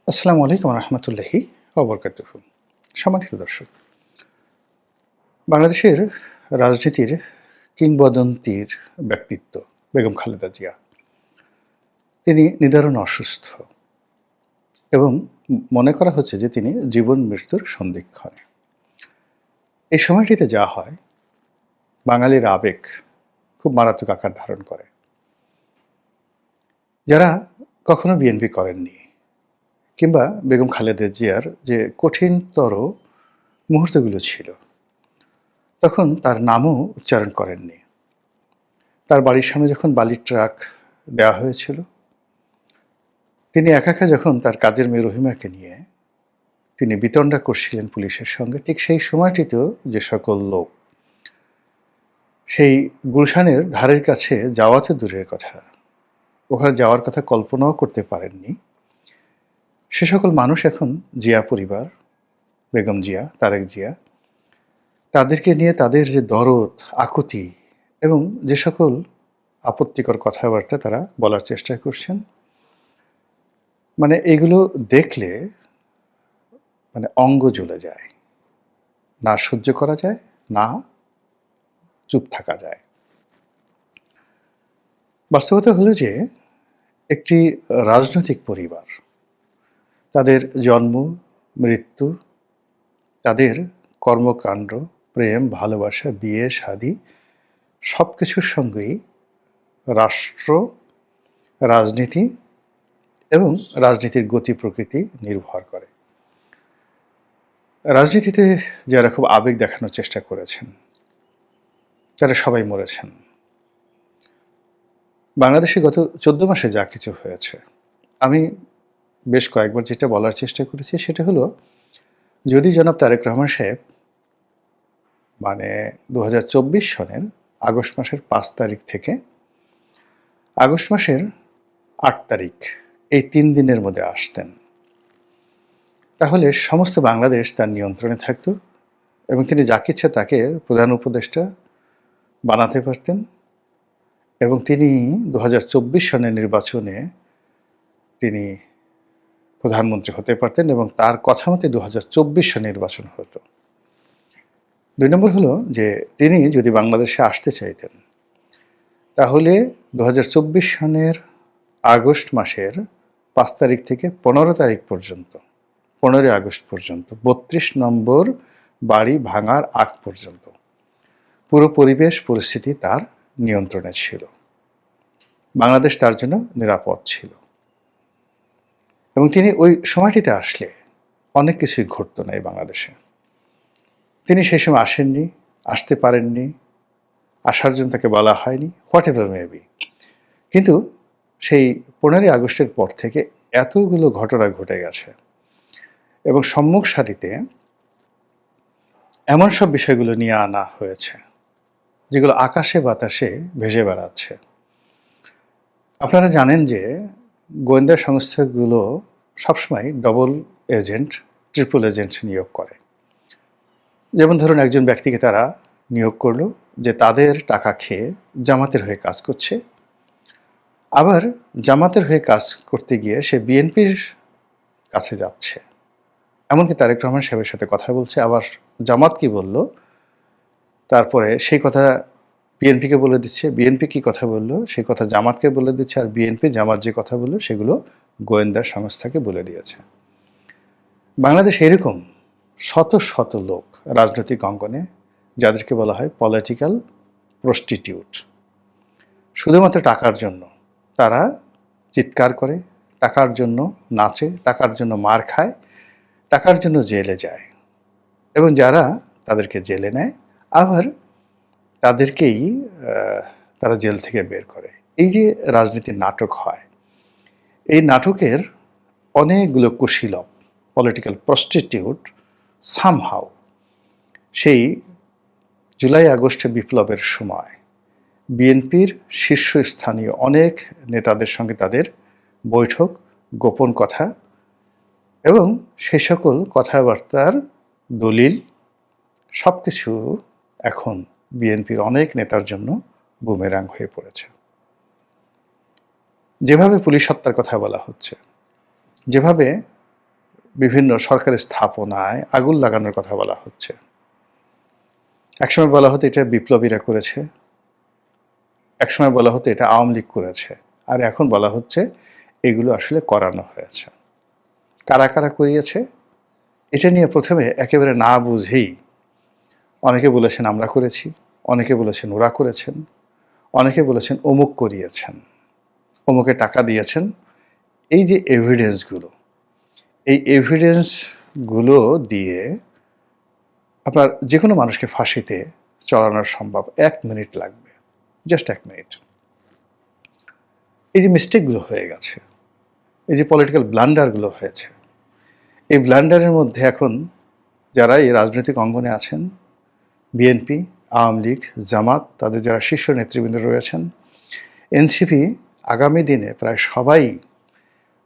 আসসালামু আলাইকুম রহমতুল্লাহি ওবরকাতুহ। সম্মানিত দর্শক, বাংলাদেশের রাজনীতির কিংবদন্তির ব্যক্তিত্ব বেগম খালেদা জিয়া, তিনি নিদারুণ অসুস্থ এবং মনে করা হচ্ছে যে তিনি জীবন মৃত্যুর সন্ধিক্ষণে। এই সময়টিতে যা হয়, বাঙালির আবেগ খুব মারাত্মক আকার ধারণ করে। যারা কখনো বিএনপি করেননি কিংবা বেগম খালেদা জিয়ার যে কঠিনতর মুহূর্তগুলো ছিল, তখন তার নামও উচ্চারণ করেননি। তার বাড়ির সামনে যখন বালির ট্রাক দেওয়া হয়েছিল, তিনি একা একা যখন তার কাজের মেয়ে রহিমাকে নিয়ে তিনি বিতণ্ডা করছিলেন পুলিশের সঙ্গে, ঠিক সেই সময়টিতেও যে সকল লোক সেই গুলশানের ধারের কাছে যাওয়া তো দূরের কথা, ওখানে যাওয়ার কথা কল্পনাও করতে পারেননি, সে সকল মানুষ এখন জিয়া পরিবার, বেগম জিয়া, তারেক জিয়া, তাদেরকে নিয়ে তাদের যে দরদ, আকুতি এবং যে সকল আপত্তিকর কথাবার্তা তারা বলার চেষ্টা করছেন, মানে এগুলো দেখলে অঙ্গ জ্বলে যায়, না সহ্য করা যায়, না চুপ থাকা যায়। বাস্তবতা হলো যে একটি রাজনৈতিক পরিবার, তাদের জন্ম, মৃত্যু, তাদের কর্মকাণ্ড, প্রেম, ভালোবাসা, বিয়ে, শাদী সব কিছুর সঙ্গেই রাষ্ট্র, রাজনীতি এবং রাজনীতির গতি প্রকৃতি নির্ভর করে। রাজনীতিতে যারা খুব আবেগ দেখানোর চেষ্টা করেছেন, তারা সবাই মরেছেন। বাংলাদেশে গত 14 মাসে যা কিছু হয়েছে, আমি বেশ কয়েকবার যেটা বলার চেষ্টা করেছি সেটা হলো, যদি জনাব তারেক রহমান সাহেব 2024 সনের আগস্ট মাসের 5 তারিখ থেকে আগস্ট মাসের 8 তারিখ এই 3 দিনের মধ্যে আসতেন, তাহলে সমস্ত বাংলাদেশ তার নিয়ন্ত্রণে থাকত এবং তিনি যাকে ইচ্ছা তাকে প্রধান উপদেষ্টা বানাতে পারতেন এবং তিনি 2024 সনের নির্বাচনে তিনি প্রধানমন্ত্রী হতে পারতেন এবং তার কথা মতে 2024 সনে নির্বাচন হতো। 2 নম্বর হলো যে তিনি যদি বাংলাদেশে আসতে চাইতেন, তাহলে 2024 সনের আগস্ট মাসের 5 তারিখ থেকে 15 তারিখ পর্যন্ত, 15 আগস্ট পর্যন্ত 32 নম্বর বাড়ি ভাঙার আগ পর্যন্ত পুরো পরিবেশ পরিস্থিতি তার নিয়ন্ত্রণে ছিল। বাংলাদেশ তার জন্য নিরাপদ ছিল এবং তিনি ওই সময়টিতে আসলে অনেক কিছুই ঘটতো না এই বাংলাদেশে। তিনি সেই সময় আসেননি, আসতে পারেননি, আসার জন্য তাকে বলা হয়নি, হোয়াট এভার মেবি। কিন্তু সেই 15 আগস্টের পর থেকে এতগুলো ঘটনা ঘটে গেছে এবং সম্মুখ সারিতে এমন সব বিষয়গুলো নিয়ে আনা হয়েছে যেগুলো আকাশে বাতাসে ভেসে বেড়াচ্ছে। আপনারা জানেন যে গোয়েন্দা সংস্থাগুলো সবসময় ডবল এজেন্ট, ট্রিপল এজেন্ট নিয়োগ করে। যেমন ধরুন, একজন ব্যক্তিকে তারা নিয়োগ করলো যে তাদের টাকা খেয়ে জামাতের হয়ে কাজ করছে, আবার জামাতের হয়ে কাজ করতে গিয়ে সে বিএনপির কাছে যাচ্ছে, এমনকি তারেক রহমান সাহেবের সাথে কথা বলছে, আবার জামাত কি বলল তারপরে সেই কথা বিএনপিকে বলে দিচ্ছে, বিএনপি কি কথা বললো সেই কথা জামাতকে বলে দিচ্ছে, আর বিএনপি জামাত যে কথা বললো সেগুলো গোয়েন্দা সংস্থাকে বলে দিয়েছে। বাংলাদেশ এরকম শত শত লোক রাজনৈতিক অঙ্গনে, যাদেরকে বলা হয় পলিটিক্যাল প্রস্টিটিউট। শুধুমাত্র টাকার জন্য তারা চিৎকার করে, টাকার জন্য নাচে, টাকার জন্য মার খায়, টাকার জন্য জেলে যায় এবং যারা তাদেরকে জেলে নেয় আবার তাদেরকেই তারা জেল থেকে বের করে। এই যে রাজনীতির নাটক হয়, এই নাটকের অনেকগুলো কুশীলব, পলিটিক্যাল প্রস্টিটিউট সামহাও সেই জুলাই আগস্টে বিপ্লবের সময় বিএনপির শীর্ষস্থানীয় অনেক নেতাদের সঙ্গে তাদের বৈঠক, গোপন কথা এবং সে সকল কথাবার্তার দলিল সব কিছু এখন বিএনপির অনেক নেতার জন্য বুমেরাং হয়ে পড়েছে। যেভাবে পুলিশ হত্যার কথা বলা হচ্ছে, যেভাবে বিভিন্ন সরকারি স্থাপনায় আগুন লাগানোর কথা বলা হচ্ছে। একসময় বলা হতো এটা বিপ্লবীরা করেছে, একসময় বলা হতো এটা আওয়ামী লীগ করেছে, আর এখন বলা হচ্ছে এগুলো আসলে করানো হয়েছে। কারা কারা করিয়েছে এটা নিয়ে প্রথমে একেবারে না বুঝেই অনেকে বলেছেন আমরা করেছি, অনেকে বলেছেন ওরা করেছেন, অনেকে বলেছেন অমুক করিয়েছেন, অমুকে টাকা দিয়েছেন। এই যে এভিডেন্সগুলো, এই এভিডেন্সগুলো দিয়ে আপনার যে কোনো মানুষকে ফাঁসিতে চড়ানো সম্ভব। 1 মিনিট লাগবে, জাস্ট 1 মিনিট। এই যে মিস্টেকগুলো হয়ে গেছে, এই যে পলিটিক্যাল ব্লান্ডারগুলো হয়েছে, এই ব্লান্ডারের মধ্যে এখন যারা এই রাজনৈতিক অঙ্গনে আছেন, বিএনপি, আওয়ামী লীগ, জামাত, তাদের যারা শীর্ষ নেতৃবৃন্দ রয়েছেন, এনসিপি, আগামী দিনে প্রায় সবাই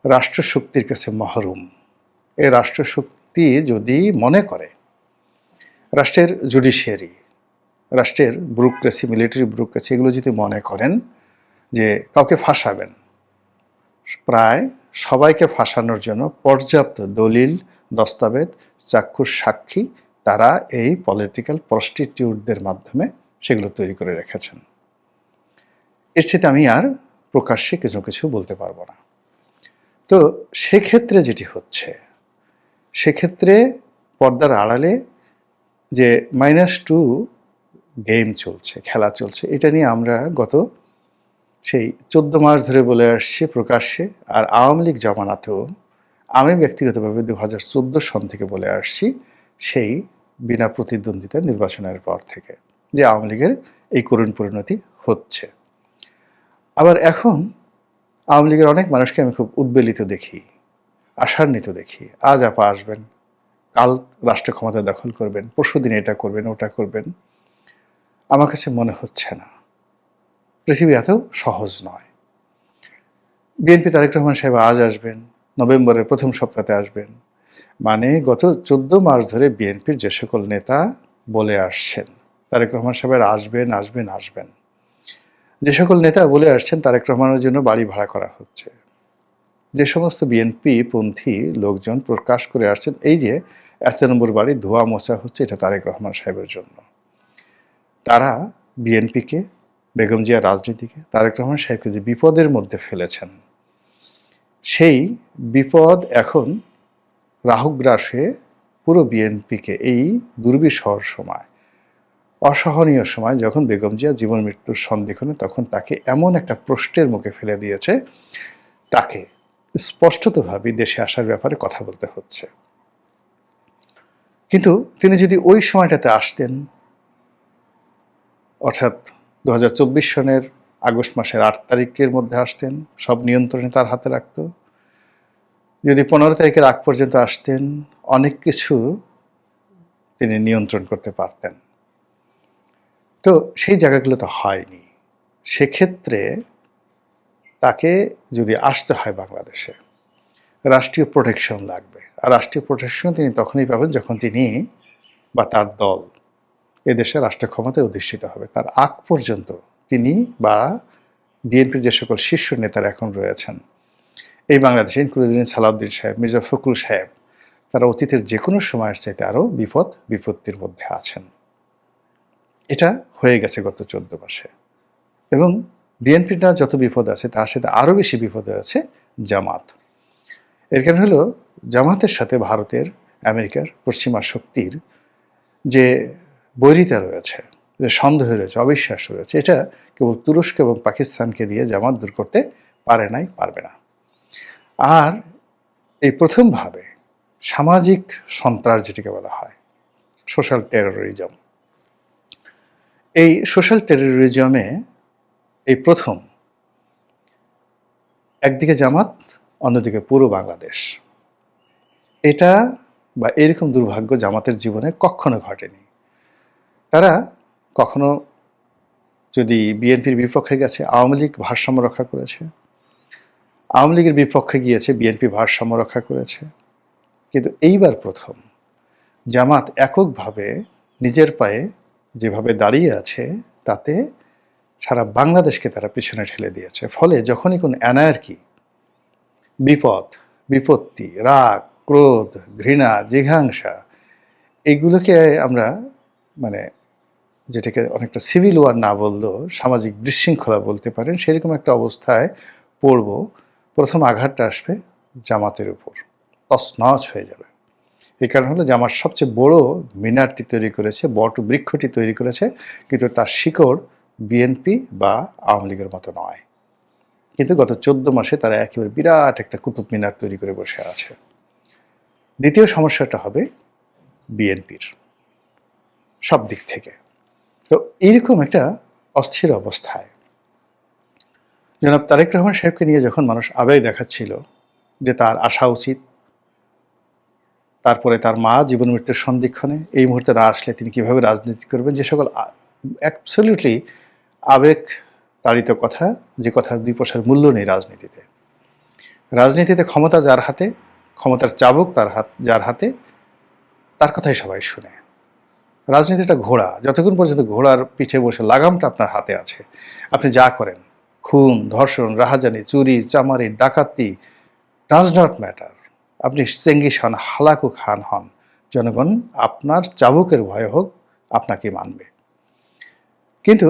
রাষ্ট্রশক্তির কাছে মহরুম। এই রাষ্ট্রশক্তি যদি মনে করে, রাষ্ট্রের জুডিশিয়ারি, রাষ্ট্রের ব্যুরোক্রেসি, মিলিটারি ব্যুরোক্রেসি, এগুলো যদি মনে করেন যে কাউকে ফাঁসাবেন, প্রায় সবাইকে ফাঁসানোর জন্য পর্যাপ্ত দলিল, দস্তাবেজ, চাক্ষুষ সাক্ষী তারা এই পলিটিক্যাল প্রস্টিটিউটদের মাধ্যমে সেগুলো তৈরি করে রেখেছেন। এর সাথে আমি আর প্রকাশ্যে কিছু কিছু বলতে পারবো না। তো সেক্ষেত্রে যেটি হচ্ছে, সেক্ষেত্রে পর্দার আড়ালে যে -2 গেম চলছে, খেলা চলছে, এটা নিয়ে আমরা গত সেই 14 মাস ধরে বলে আসছি প্রকাশ্যে। আর আওয়ামী লীগ জমানাতেও আমি ব্যক্তিগতভাবে 2014 সন থেকে বলে আসছি, সেই বিনা প্রতিদ্বন্দ্বিতা নির্বাচনের পর থেকে, যে আওয়ামী লীগের এই করুণ পরিণতি হচ্ছে। আবার এখন আওয়ামী লীগের অনেক মানুষকে আমি খুব উদ্বেলিত দেখি, আশান্বিত দেখি। আজ আপা আসবেন, কাল রাষ্ট্র ক্ষমতা দখল করবেন, পরশুদিন এটা করবেন, ওটা করবেন। আমার কাছে মনে হচ্ছে না পৃথিবী এত সহজ নয়। বিএনপি তারেক রহমান সাহেব আজ আসবেন, নভেম্বরের প্রথম সপ্তাহে আসবেন, মানে গত 14 মাস ধরে বিএনপির যে সকল নেতা বলে আসছেন তারেক রহমান সাহেব আসবেন আসবেন আসবেন, যে সকল নেতা বলে আসছেন তারেক রহমানের জন্য বাড়ি ভাড়া করা হচ্ছে, যে সমস্ত বিএনপি পন্থী লোকজন প্রকাশ করে আসছেন এই যে 1 নম্বর বাড়ি ধোয়া মোছা হচ্ছে, এটা তারেক রহমান সাহেবের জন্য। তারা বিএনপিকে, বেগম জিয়া রাজনীতিকে, তারেক রহমান সাহেবকে যে বিপদের মধ্যে ফেলেছেন, সেই বিপদ এখন রাহুগ্রাস হয়ে পুরো বিএনপিকে এই দুর্বিষহ সময়, অসহনীয় সময়, যখন বেগম জিয়া জীবন মৃত্যুর সন্ধিক্ষণে, তখন তাকে এমন একটা প্রশ্নের মুখে ফেলে দিয়েছে, তাকে স্পষ্টতভাবে দেশে আসার ব্যাপারে কথা বলতে হচ্ছে। কিন্তু তিনি যদি ওই সময়টাতে আসতেন, অর্থাৎ 2024 সনের আগস্ট মাসের 8 তারিখের মধ্যে আসতেন, সব নিয়ন্ত্রণে তার হাতে রাখত, যদি 15 তারিখের আগ পর্যন্ত আসতেন, অনেক কিছু তিনি নিয়ন্ত্রণ করতে পারতেন। তো সেই জায়গাগুলো তো হয়নি। সেক্ষেত্রে তাকে যদি আসতে হয় বাংলাদেশে, রাষ্ট্রীয় প্রোটেকশন লাগবে। আর রাষ্ট্রীয় প্রোটেকশন তিনি তখনই পাবেন যখন তিনি বা তার দল এদেশে রাষ্ট্র ক্ষমতায় অধিষ্ঠিত হবে। তার আগ পর্যন্ত তিনি বা বিএনপির যে সকল শীর্ষ নেতারা এখন রয়েছেন এই বাংলাদেশে, ইনক্লুডিং সালাউদ্দিন সাহেব, মির্জা ফখরুল সাহেব, তারা অতীতের যে কোনো সময়ের চাইতে আরও বিপত্তির মধ্যে আছেন। এটা হয়ে গেছে গত 14 মাসে। এবং বিএনপিটা যত বিপদ আছে তার সাথে আরও বেশি বিপদে আছে জামাত। এর কারণ হলো জামাতের সাথে ভারতের, আমেরিকার, পশ্চিমা শক্তির যে বৈরিতা রয়েছে, যে সন্দেহ রয়েছে, অবিশ্বাস রয়েছে, এটা কেবল তুরস্ক এবং পাকিস্তানকে দিয়ে জামাত দূর করতে পারে নাই, পারবে না। আর এই প্রথমভাবে সামাজিক সন্ত্রাস যেটিকে বলা হয়, সোশ্যাল টেরোরিজম, এই সোশ্যাল টেরোরিজমে এই প্রথম একদিকে জামাত, অন্যদিকে পুরো বাংলাদেশ। এটা বা এরকম দুর্ভাগ্য জামাতের জীবনে কখনো ঘটেনি। তারা কখনো যদি বিএনপির বিপক্ষে গেছে, আওয়ামী লীগ ভারসাম্য রক্ষা করেছে, আওয়ামী লীগের বিপক্ষে গিয়েছে, বিএনপি ভারসাম্য রক্ষা করেছে। কিন্তু এইবার প্রথম জামাত এককভাবে নিজের পায়ে যেভাবে দাঁড়িয়ে আছে, তাতে সারা বাংলাদেশকে তারা পিছনে ঠেলে দিয়েছে। ফলে যখনই কোনো অ্যানার্কি, বিপদ, বিপত্তি, রাগ, ক্রোধ, ঘৃণা, জিঘাংসা এগুলোকে আমরা মানে যেটাকে অনেকটা সিভিল ওয়ার না বললেও সামাজিক বিশৃঙ্খলা বলতে পারেন, সেরকম একটা অবস্থায় পড়ব। প্রথম আঘাতটা আসবে জামাতের উপর, তছনছ হয়ে যাবে। এই কারণ হলো জামাত সবচেয়ে বড় মিনারটি তৈরি করেছে, বট বৃক্ষটি তৈরি করেছে, কিন্তু তার শিকড় বিএনপি বা আওয়ামী লীগের মতো নয়। কিন্তু গত 14 মাসে তারা একেবারে বিরাট একটা কুতুব মিনার তৈরি করে বসে আছে। দ্বিতীয় সমস্যাটা হবে বিএনপির সব দিক থেকে। তো এইরকম একটা অস্থির অবস্থায় জনাব তারেক রহমান সাহেবকে নিয়ে যখন মানুষ আবেগ দেখাচ্ছিল যে তার আসা উচিত, তারপরে তার মা জীবন মৃত্যুর সন্ধিক্ষণে এই মুহূর্তে না আসলে তিনি কিভাবে রাজনীতি করবেন, যে সকল অ্যাবসলিউটলি আবেগ তাড়িত কথা, যে কথার দুই পয়সার মূল্য নেই রাজনীতিতে। রাজনীতিতে ক্ষমতা যার হাতে, ক্ষমতার চাবুক যার হাতে, তার কথাই সবাই শুনে। রাজনীতিটা ঘোড়া, যতক্ষণ পর্যন্ত ঘোড়ার পিঠে বসে লাগামটা আপনার হাতে আছে, আপনি যা করেন, খুন, ধর্ষণ, রাহাজানি, চুরি, চামারি, ডাকাতি, ডাজ নট ম্যাটার। আপনি চেঙ্গিস হন, হালাকু খান হন, জনগণ আপনার চাবুকের ভয় হোক আপনাকে মানবে। কিন্তু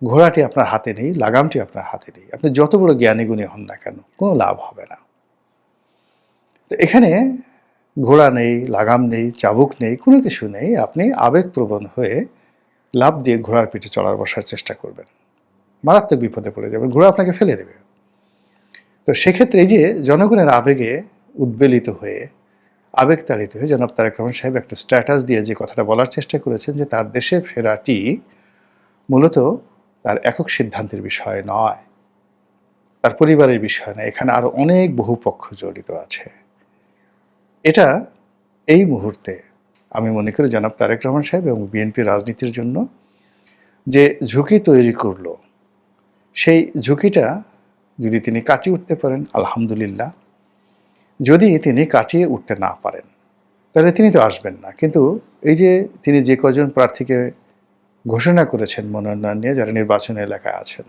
ঘোড়াটি আপনার হাতে নেই, লাগামটি আপনার হাতে নেই। আপনি যত বড় জ্ঞানী গুণী হন না কেন, কোনো লাভ হবে না। তো এখানে ঘোড়া নেই, লাগাম নেই, চাবুক নেই, কোনো কিছু নেই। আপনি আবেগপ্রবণ হয়ে লাফ দিয়ে ঘোড়ার পিঠে চড়ার বসার চেষ্টা করবেন, মারাত্মক বিপদে পড়ে যাবেন, ঘোড়া আপনাকে ফেলে দেবে। তো সেক্ষেত্রে এই যে জনগণের আবেগে উদ্বেলিত হয়ে, আবেগতাড়িত হয়ে জনাব তারেক রহমান সাহেব একটা স্ট্যাটাস দিয়ে যে কথাটা বলার চেষ্টা করেছেন যে তার দেশে ফেরাটি মূলত তার একক সিদ্ধান্তের বিষয় নয়, তার পরিবারের বিষয় নয়, এখানে আরো অনেক বহু পক্ষ জড়িত আছে। এটা এই মুহূর্তে আমি মনে করি জনাব তারেক রহমান সাহেব এবং বিএনপি রাজনীতির জন্য যে ঝুঁকি তৈরি করলো, সেই ঝুঁকিটা যদি তিনি কাটিয়ে উঠতে পারেন আলহামদুলিল্লাহ। যদি তিনি কাটিয়ে উঠতে না পারেন তাহলে তিনি তো আসবেন না। কিন্তু এই যে তিনি যে কজন প্রার্থীকে ঘোষণা করেছেন মনোনয়ন নিয়ে, যারা নির্বাচনী এলাকায় আছেন,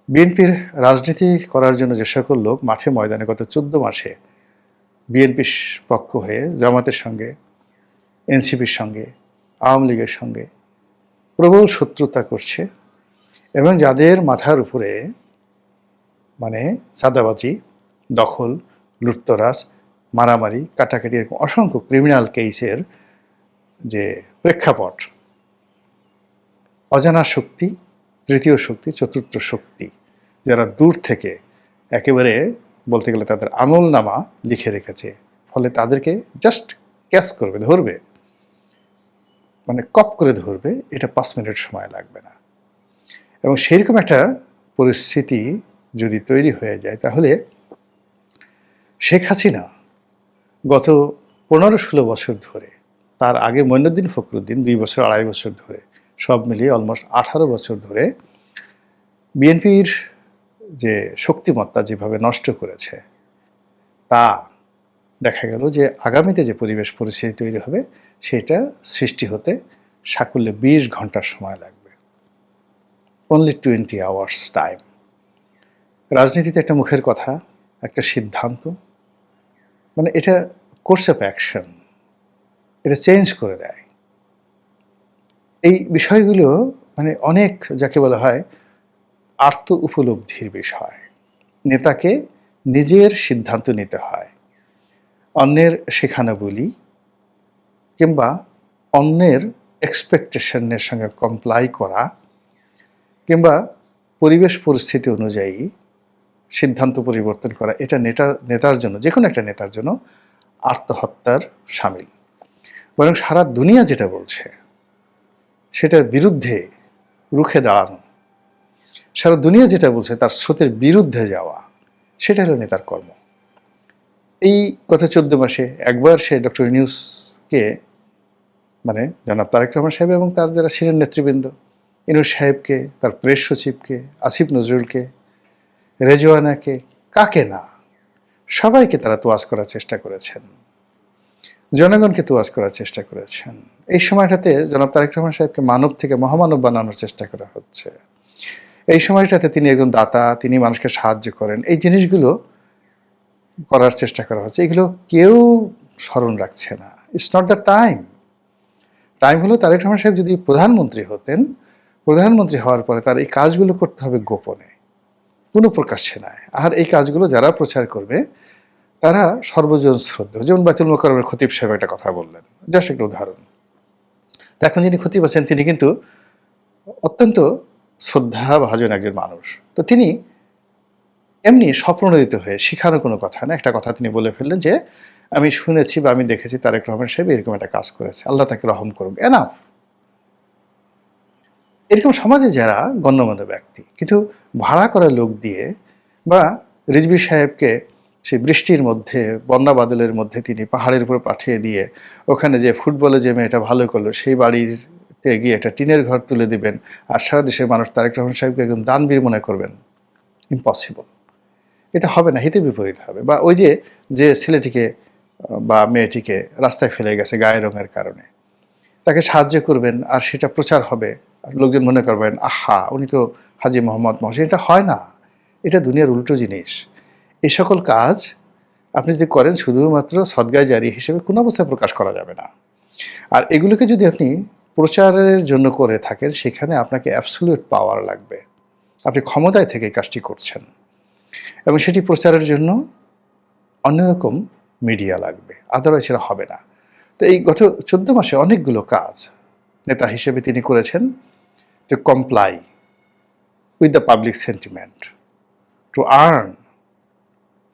বিএনপির রাজনীতি করার জন্য যে সকল লোক মাঠে ময়দানে গত 14 মাসে বিএনপির পক্ষ হয়ে জামাতের সঙ্গে, এনসিপির সঙ্গে, আওয়ামী লীগের সঙ্গে প্রবল শত্রুতা করছে, এবং যাদের মাথার উপরে মানে চাঁদাবাজি, দখল, লুটতরাজ, মারামারি, কাটাকাটি, এরকম অসংখ্য ক্রিমিনাল কেসের যে প্রেক্ষাপট, অজানা শক্তি, তৃতীয় শক্তি, চতুর্থ শক্তি, যারা দূর থেকে একেবারে বলতে গেলে তাদের আমল নামা লিখে রেখেছে, ফলে তাদেরকে জাস্ট ক্যাচ করবে, ধরবে, মানে কপ করে ধরবে, এটা 5 মিনিট সময় লাগবে না। এবং সেইরকম একটা পরিস্থিতি যদি তৈরি হয়ে যায়, তাহলে শেখ হাসিনা গত 15-16 বছর ধরে, তার আগে মঈনুদ্দিন ফখরুদ্দিন 2 বছর 2.5 বছর ধরে, সব মিলিয়ে অলমোস্ট 18 বছর ধরে বিএনপির যে শক্তিমত্তা যেভাবে নষ্ট করেছে, তা দেখা গেল যে আগামীতে যে পরিবেশ পরিস্থিতি তৈরি হবে, সেটা সৃষ্টি হতে সাকুল্যে 20 ঘন্টার সময় লাগবে। Only 20 hours time. রাজনীতিতে একটা মুখের কথা, একটা সিদ্ধান্ত, মানে এটা কোর্স অফ অ্যাকশন, এটা চেঞ্জ করে দেয়। এই বিষয়গুলো মানে অনেক, যাকে বলা হয় আর্ত উপলব্ধির বিষয়। নেতাকে নিজের সিদ্ধান্ত নিতে হয়, অন্যের শেখানো বলি কিংবা অন্যের এক্সপেকটেশনের সঙ্গে কমপ্লাই করা, কিংবা পরিবেশ পরিস্থিতি অনুযায়ী সিদ্ধান্ত পরিবর্তন করা, এটা নেতার জন্য, যে কোনো একটা নেতার জন্য আত্মহত্যার শামিল। বরং সারা দুনিয়া যেটা বলছে সেটার বিরুদ্ধে রুখে দাঁড়ানো, সারা দুনিয়া যেটা বলছে তার স্রোতের বিরুদ্ধে যাওয়া, সেটা হলো নেতার কর্ম। এই গত 14 মাসে একবার সে ডক্টর ইউনূসকে, মানে জনাব তারেক রহমান সাহেব এবং তার যারা ছিলেন নেতৃবৃন্দ, ইউনূস সাহেবকে, তার প্রেস সচিবকে, আসিফ নজরুলকে, রেজওয়ানাকে, কাকে না, সবাইকে তারা তোয়াজ করার চেষ্টা করেছেন, জনগণকে তোয়াজ করার চেষ্টা করেছেন। এই সময়টাতে জনাব তারেক রহমান সাহেবকে মানব থেকে মহামানব বানানোর চেষ্টা করা হচ্ছে। এই সময়টাতে তিনি একজন দাতা, তিনি মানুষকে সাহায্য করেন, এই জিনিসগুলো করার চেষ্টা করা হচ্ছে, এগুলো কেউ স্মরণ রাখছে না। It's not the time. Time হলো তারেক রহমান সাহেব যদি প্রধানমন্ত্রী হতেন, প্রধানমন্ত্রী হওয়ার পরে তার এই কাজগুলো করতে হবে গোপনে, কোনো প্রকাশ্যে নয়। আর এই কাজগুলো যারা প্রচার করবে তারা সর্বজন শ্রদ্ধেয়। যেমন বাইতুল মোকাররমের খতিব সাহেব একটা কথা বললেন, জাস্ট একটা উদাহরণ। তো এখন যিনি খতিব আছেন তিনি কিন্তু অত্যন্ত শ্রদ্ধাভাজন একজন মানুষ। তো তিনি এমনি স্বপ্রণোদিত হয়ে শিখানো কোনো কথা না, একটা কথা তিনি বলে ফেললেন যে আমি শুনেছি বা আমি দেখেছি তারেক রহমান সাহেব এরকম একটা কাজ করেছে, আল্লাহ তাকে রহম করুক, এনাফ। এরকম সমাজে যারা গণ্যমান্য ব্যক্তি কিন্তু ভাড়া করা লোক দিয়ে বা রিজভী সাহেবকে সে বৃষ্টির মধ্যে বন্যা বাদলের মধ্যে তিনি পাহাড়ের উপর পাঠিয়ে দিয়ে ওখানে যে ফুটবলে যে মেয়েটা ভালো করলো সেই বাড়িতে গিয়ে একটা টিনের ঘর তুলে দিবেন আর সারা দেশের মানুষ তারেক রহমান সাহেবকে একদম দানবীর মনে করবেন, ইম্পসিবল। এটা হবে না, হিতে বিপরীত হবে। বা ওই যে যে ছেলেটিকে বা মেয়েটিকে রাস্তায় ফেলে গেছে গায়ের রঙের কারণে, তাকে সাহায্য করবেন আর সেটা প্রচার হবে আর লোকজন মনে করবেন আহা উনি তো হাজী মোহাম্মদ মহসিন। এটা হয় না, এটা দুনিয়ার উল্টো জিনিস। এই সকল কাজ আপনি যদি করেন শুধুমাত্র সদগায় জারি হিসেবে কোনো অবস্থায় প্রকাশ করা যাবে না। আর এগুলোকে যদি আপনি প্রচারের জন্য করে থাকেন সেখানে আপনাকে অ্যাবসলিউট পাওয়ার লাগবে, আপনি ক্ষমতায় থেকে কাজটি করছেন এবং সেটি প্রচারের জন্য অন্যরকম মিডিয়া লাগবে, আদারওয়াইজ সেটা হবে না। তো এই গত 14 মাসে অনেকগুলো কাজ নেতা হিসেবে তিনি করেছেন to comply with the public sentiment, to earn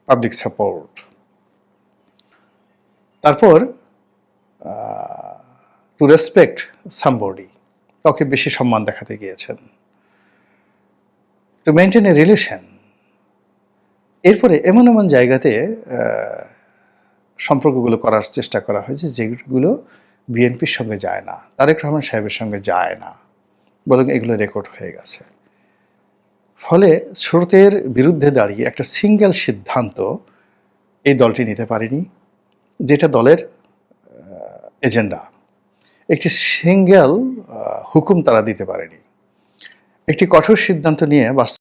public support. তারপর টু রেসপেক্ট সামবডি, কাউকে বেশি সম্মান দেখাতে গিয়েছেন, টু মেনটেন এ রিলেশন। এরপরে এমন এমন জায়গাতে সম্পর্কগুলো করার চেষ্টা করা হয়েছে যেগুলো বিএনপির সঙ্গে যায় না, তারেক রহমান সাহেবের সঙ্গে যায় না, বরং এগুলো রেকর্ড হয়ে গেছে। ফলে স্রোতের বিরুদ্ধে দাঁড়িয়ে একটা সিঙ্গেল সিদ্ধান্ত এই দলটি নিতে পারেনি, যেটা দলের এজেন্ডা। একটি সিঙ্গেল হুকুম তারা দিতে পারেনি, একটি কঠোর সিদ্ধান্ত নিয়ে